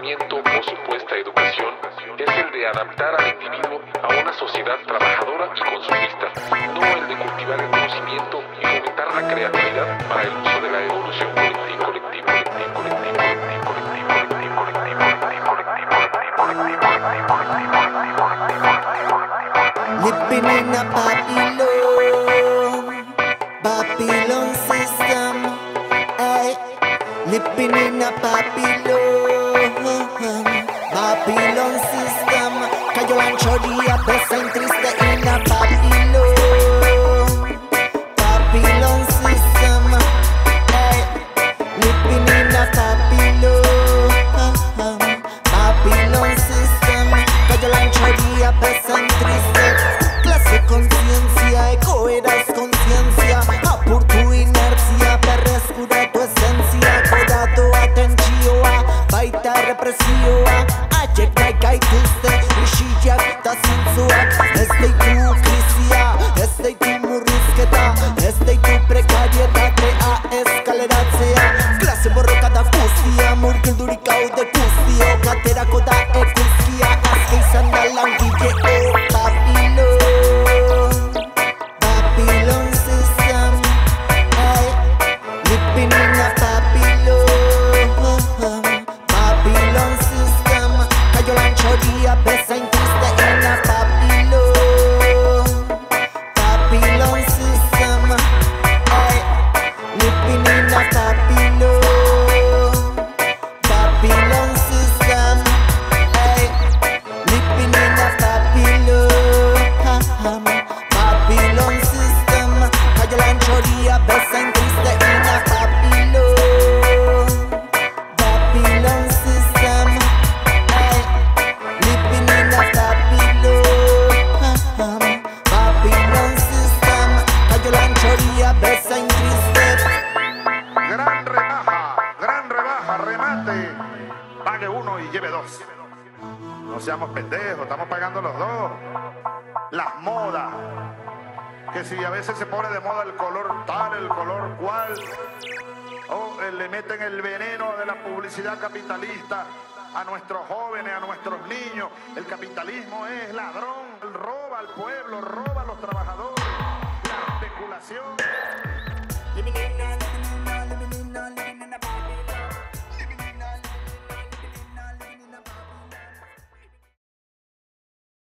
conocimiento o supuesta educación es el de adaptar al individuo a una sociedad trabajadora y consumista, no el de cultivar el conocimiento y fomentar la creatividad para el uso de la evolución colectiva. Living in a Babylon system. Ay, living in a Babylon system. Cayó la anchoría, pesa en triste en a Babylon system. Ay, living in a Babylon system. Cayó la anchoría, pesa en triste. Clase conciencia, coheras conciencia. A por tu inercia, perrescura tu esencia. Codato atención, baita represión. Ajek naik tuste, ishijak ta sensuak. Este tu crisia, este tu murrisketa. Este tu precariedad, a escaleratzea. Clase borrokada guztia, murgil durikau de guztio. Katera koda ekuskia, azke izan da langile Babylon system. Ay, living in a Babylon system. Cayó la anchoría, pesa en triste en a Babylon system. Ay, living in a Babylon system. Ay, living in a Babylon system. Cayó la anchoría, pesa en triste en a Babylon system. Ay, living in a Babylon system. Cayó la anchoría, pesa en triste. Gran rebaja, remate. Pague uno y lleve dos. No seamos pendejos, estamos pagando los dos. Las modas. Que si a veces se pone de moda el color tal, el color cual. O le meten el veneno de la publicidad capitalista a nuestros jóvenes, a nuestros niños. El capitalismo es ladrón, roba al pueblo, roba a los trabajadores. La especulación.